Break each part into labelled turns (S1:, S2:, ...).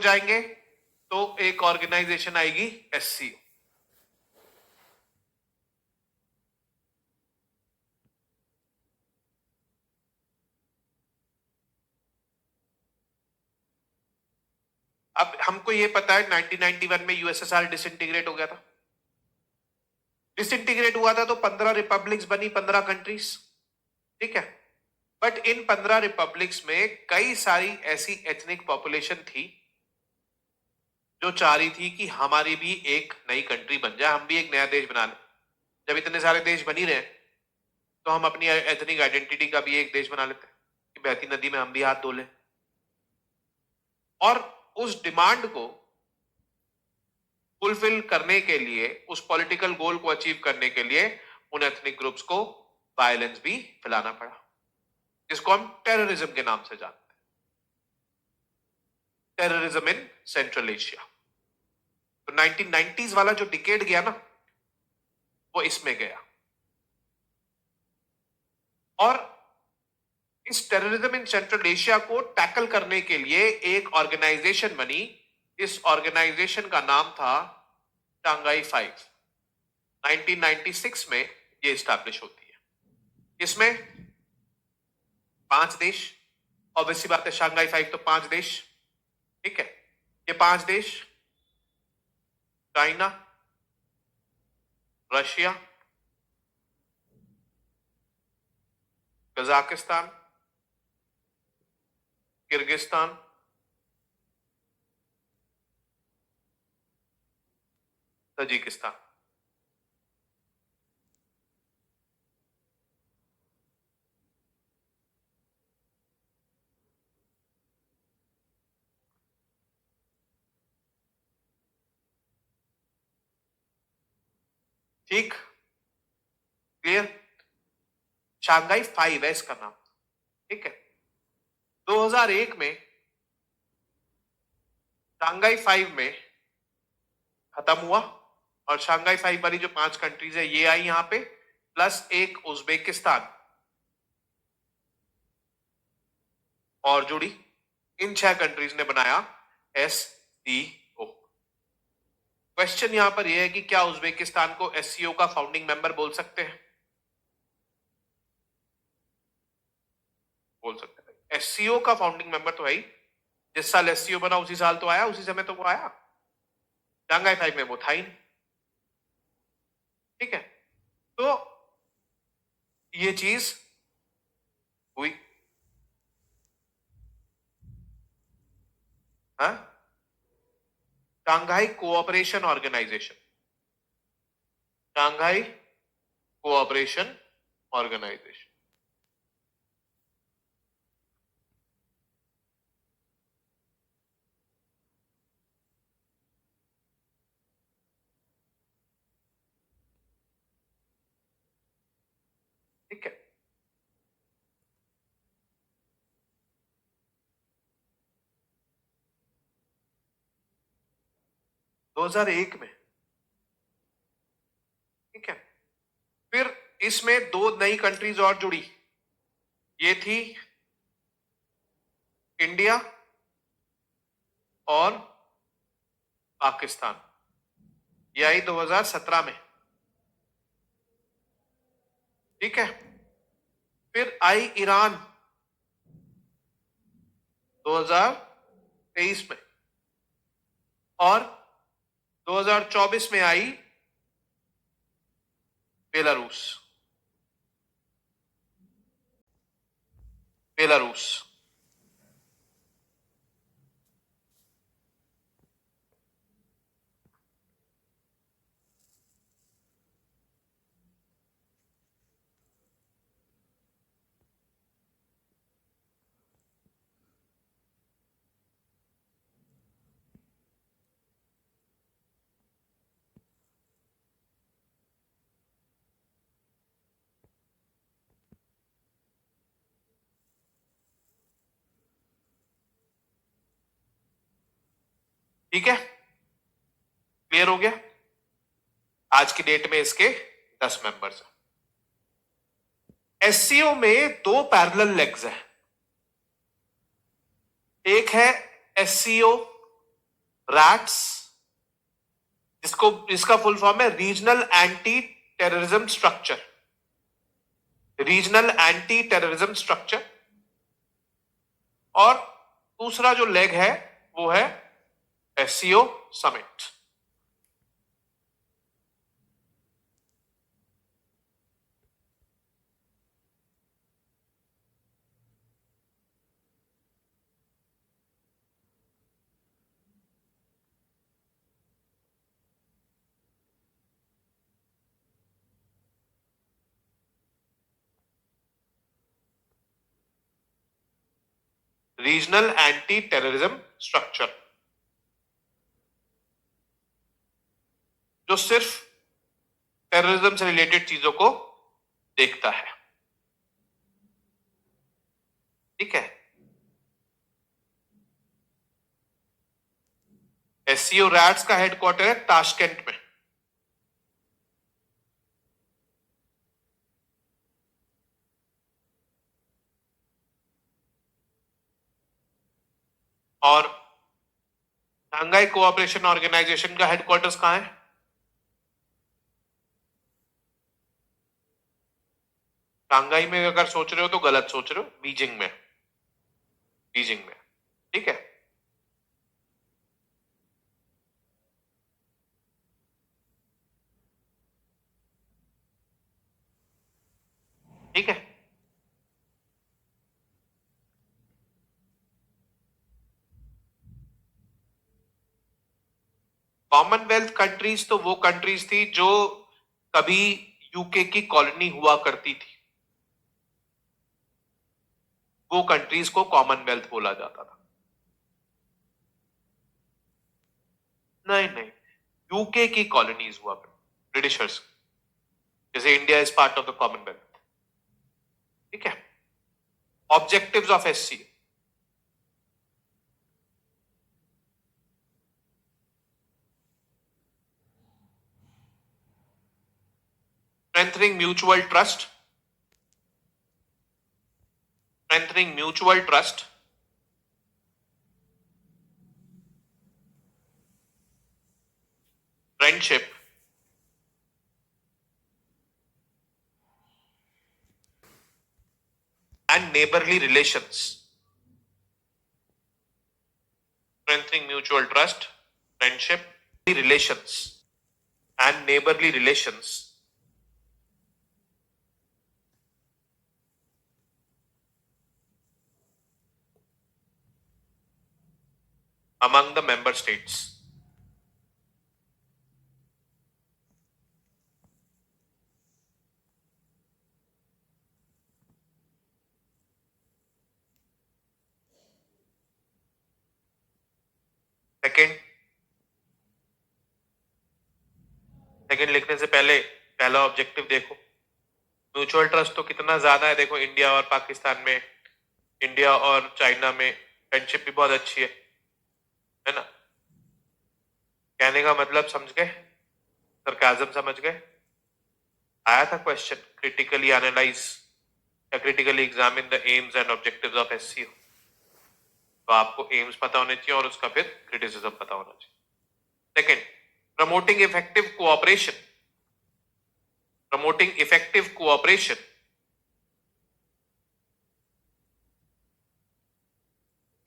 S1: जाएंगे तो एक ऑर्गेनाइजेशन आएगी एससीओ। अब हमको ये पता है 1991 में यूएसएसआर डिसइंटीग्रेट हो गया था। डिसइंटीग्रेट हुआ था तो 15 रिपब्लिक्स बनी, 15 कंट्रीज, ठीक है। बट इन 15 रिपब्लिक्स में कई सारी ऐसी एथनिक पॉपुलेशन थी जो चाह रही थी कि हमारी भी एक नई कंट्री बन जाए, हम भी एक नया देश बना लें। जब इतने सारे देश बन ही रहे तो हम अपनी एथनिक आइडेंटिटी का भी एक देश बना लेते हैं कि बहती नदी में हम भी हाथ धो लें। और उस डिमांड को फुलफिल करने के लिए, उस पॉलिटिकल गोल को अचीव करने के लिए उन एथनिक ग्रुप्स को वायलेंस भी फैलाना पड़ा, जिसको हम टेररिज्म के नाम से जानते हैं, टेररिज्म इन सेंट्रल एशिया। तो 1990s वाला जो डिकेड गया ना, वो इसमें गया। और इस टेररिज्म इन सेंट्रल एशिया को टैकल करने के लिए एक ऑर्गेनाइजेशन बनी। इस ऑर्गेनाइजेशन का नाम था शंघाई 5। 1996 में ये एस्टैब्लिश होती है। इसमें 5 देश, ऑब्वियसली बात है, शंघाई 5 तो 5 देश, ठीक है। ये 5 देश China, Russia, Kazakhstan, Kyrgyzstan, Tajikistan. ठीक, क्लियर। शंघाई 5 है इसका नाम, ठीक है। 2001 में शंघाई 5 में खत्म हुआ और शंघाई 5 वाली जो 5 कंट्रीज है ये आई यहां पे, प्लस एक उज्बेकिस्तान और जुड़ी। इन 6 कंट्रीज ने बनाया एससीओ। क्वेश्चन यहां पर यह है कि क्या उज्बेकिस्तान को एससीओ का फाउंडिंग मेंबर बोल सकते हैं? बोल सकते हैं। एससीओ का फाउंडिंग मेंबर तो है ही, जिस साल एससीओ बना उसी साल तो आया, उसी समय तो वो आया। शंघाई 5 में वो था ही नहीं, ठीक है। तो ये चीज हुई। हाँ, Shanghai Cooperation Organisation, Shanghai Cooperation Organisation. ठीक है। दो 2001 में, ठीक है। फिर इसमें 2 नई कंट्रीज और जुड़ी। ये थी इंडिया और पाकिस्तान। ये आई 2017 में, ठीक है। फिर आई ईरान 2023 में, और 2024 में आई बेलारूस। बेलारूस ठीक है, क्लियर हो गया। आज की डेट में इसके 10 मेंबर्स हैं। एससीओ में 2 पैरेलल लेग्स हैं। एक है एससीओ रैट्स, इसका फुल फॉर्म है regional anti terrorism structure, regional anti terrorism structure. और दूसरा जो लेग है वो है SCO summit. Regional anti terrorism structure जो सिर्फ टेररिज्म से रिलेटेड चीजों को देखता है। ठीक है। एससीओ रैट्स का हेडक्वार्टर है ताशकेंट में। और शंघाई कोऑपरेशन ऑर्गेनाइजेशन का हेडक्वार्टर्स कहां है? शंघाई में अगर सोच रहे हो तो गलत सोच रहे हो, बीजिंग में, बीजिंग में। ठीक है। ठीक है। कॉमनवेल्थ कंट्रीज तो वो कंट्रीज थी जो कभी यूके की कॉलोनी हुआ करती थी, वो कंट्रीज को कॉमनवेल्थ बोला जाता था। नहीं नहीं, यूके की कॉलोनीज हुआ करती, ब्रिटिशर्स, जैसे India is part of the Commonwealth. ठीक है। Objectives of SC, strengthening mutual trust, strengthening mutual trust, friendship, and neighborly relations. Strengthening mutual trust, friendship, relations, and neighborly relations among the member states. Second लिखने से पहले पहला objective देखो। Mutual trust तो कितना ज्यादा है, देखो इंडिया और पाकिस्तान में, इंडिया और चाइना में फ्रेंडशिप भी बहुत अच्छी है ना। कहने का मतलब समझ गए, सरकाजम समझ गए। आया था क्वेश्चन, क्रिटिकली एनालाइज या critically examine the AIIMS and objectives of SCO. तो आपको एम्स पता होने चाहिए और उसका फिर क्रिटिसिज्म पता होना चाहिए। Second, promoting effective cooperation, promoting effective cooperation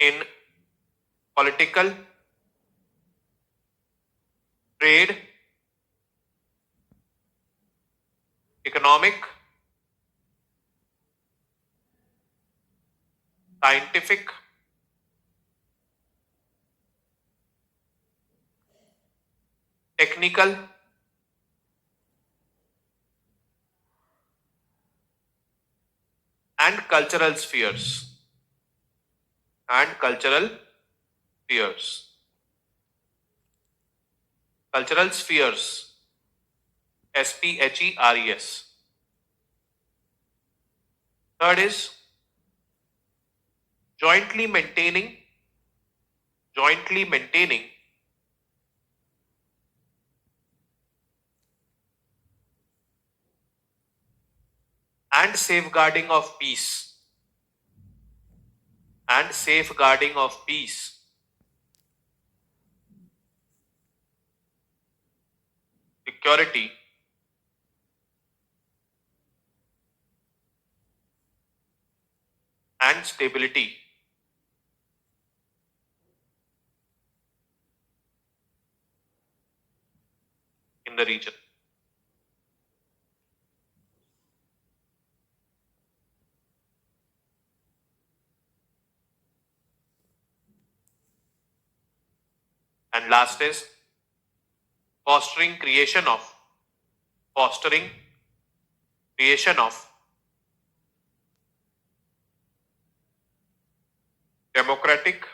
S1: in political, trade, economic, scientific, technical, and cultural spheres, and cultural spheres, cultural spheres, SPHERES. Third is jointly maintaining and safeguarding of peace, and safeguarding of peace security and stability in the region. And last is fostering creation of democratic,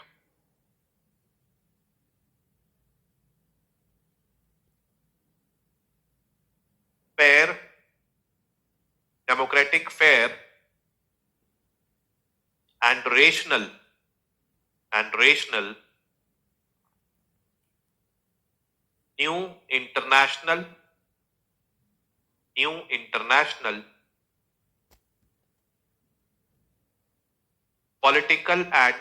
S1: fair and rational new international political and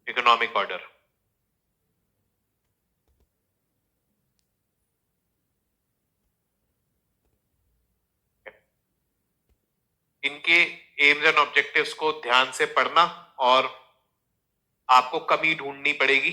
S1: economic order. इनके AIIMS and objectives को ध्यान से पढ़ना और आपको कमी ढूंढनी पड़ेगी